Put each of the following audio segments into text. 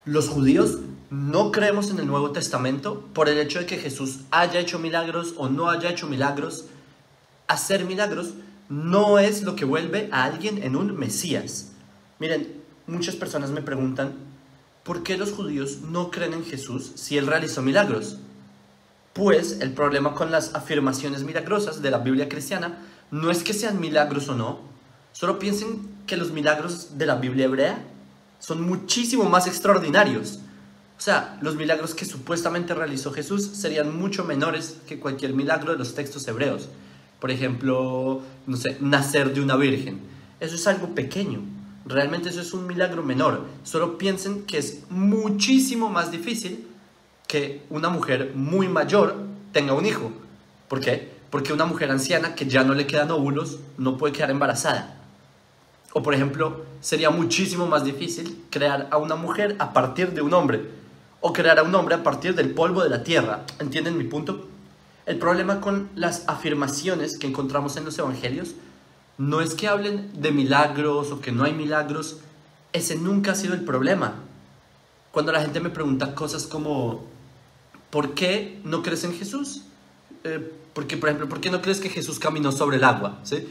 Los judíos no creemos en el Nuevo Testamento por el hecho de que Jesús haya hecho milagros o no haya hecho milagros. Hacer milagros no es lo que vuelve a alguien en un Mesías. Miren, muchas personas me preguntan, ¿por qué los judíos no creen en Jesús si Él realizó milagros? Pues el problema con las afirmaciones milagrosas de la Biblia cristiana no es que sean milagros o no. Solo piensen que los milagros de la Biblia hebrea son muchísimo más extraordinarios. O sea, los milagros que supuestamente realizó Jesús serían mucho menores que cualquier milagro de los textos hebreos. Por ejemplo, no sé, nacer de una virgen. Eso es algo pequeño. Realmente eso es un milagro menor. Solo piensen que es muchísimo más difícil que una mujer muy mayor tenga un hijo. ¿Por qué? Porque una mujer anciana que ya no le quedan óvulos no puede quedar embarazada. O por ejemplo, sería muchísimo más difícil crear a una mujer a partir de un hombre. O crear a un hombre a partir del polvo de la tierra. ¿Entienden mi punto? El problema con las afirmaciones que encontramos en los evangelios no es que hablen de milagros o que no hay milagros. Ese nunca ha sido el problema. Cuando la gente me pregunta cosas como ¿por qué no crees en Jesús? Porque, por ejemplo, ¿por qué no crees que Jesús caminó sobre el agua? ¿Sí?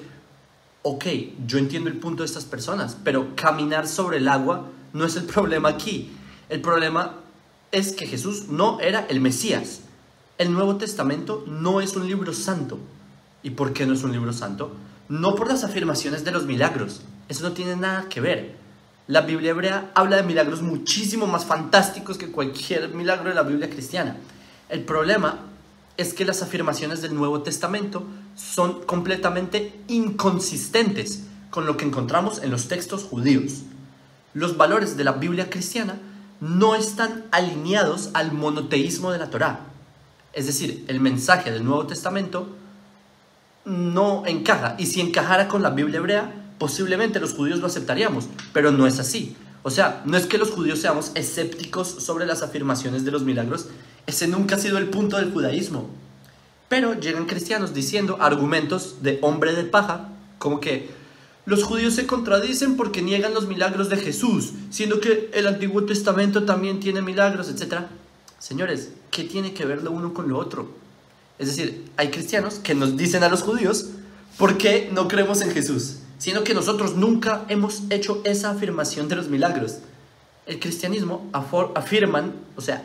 Ok, yo entiendo el punto de estas personas, pero caminar sobre el agua no es el problema aquí. El problema es que Jesús no era el Mesías. El Nuevo Testamento no es un libro santo. ¿Y por qué no es un libro santo? No por las afirmaciones de los milagros. Eso no tiene nada que ver. La Biblia hebrea habla de milagros muchísimo más fantásticos que cualquier milagro de la Biblia cristiana. El problema es que las afirmaciones del Nuevo Testamento son completamente inconsistentes con lo que encontramos en los textos judíos. Los valores de la Biblia cristiana no están alineados al monoteísmo de la Torá. Es decir, el mensaje del Nuevo Testamento no encaja. Y si encajara con la Biblia hebrea, posiblemente los judíos lo aceptaríamos, pero no es así. O sea, no es que los judíos seamos escépticos sobre las afirmaciones de los milagros. Ese nunca ha sido el punto del judaísmo. Pero llegan cristianos diciendo argumentos de hombre de paja, como que los judíos se contradicen porque niegan los milagros de Jesús, siendo que el Antiguo Testamento también tiene milagros, etc. Señores, ¿qué tiene que ver lo uno con lo otro? Es decir, hay cristianos que nos dicen a los judíos ¿por qué no creemos en Jesús? Siendo que nosotros nunca hemos hecho esa afirmación de los milagros. El cristianismo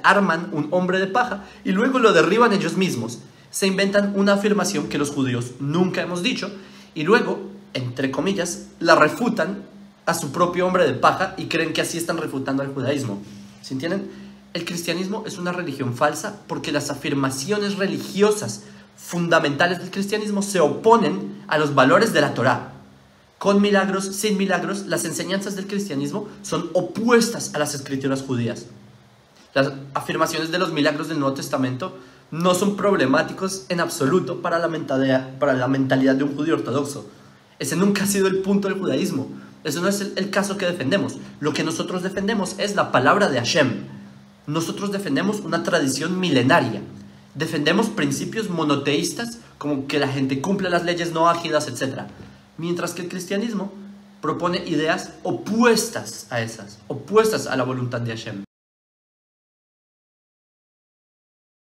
arman un hombre de paja y luego lo derriban ellos mismos. Se inventan una afirmación que los judíos nunca hemos dicho y luego, entre comillas, la refutan a su propio hombre de paja y creen que así están refutando al judaísmo. ¿Sí entienden? El cristianismo es una religión falsa porque las afirmaciones religiosas fundamentales del cristianismo se oponen a los valores de la Torá. Con milagros, sin milagros, las enseñanzas del cristianismo son opuestas a las escrituras judías. Las afirmaciones de los milagros del Nuevo Testamento no son problemáticos en absoluto para la mentalidad de un judío ortodoxo. Ese nunca ha sido el punto del judaísmo. Ese no es el caso que defendemos. Lo que nosotros defendemos es la palabra de Hashem. Nosotros defendemos una tradición milenaria. Defendemos principios monoteístas como que la gente cumpla las leyes noágidas, etc. Mientras que el cristianismo propone ideas opuestas a esas, opuestas a la voluntad de Hashem.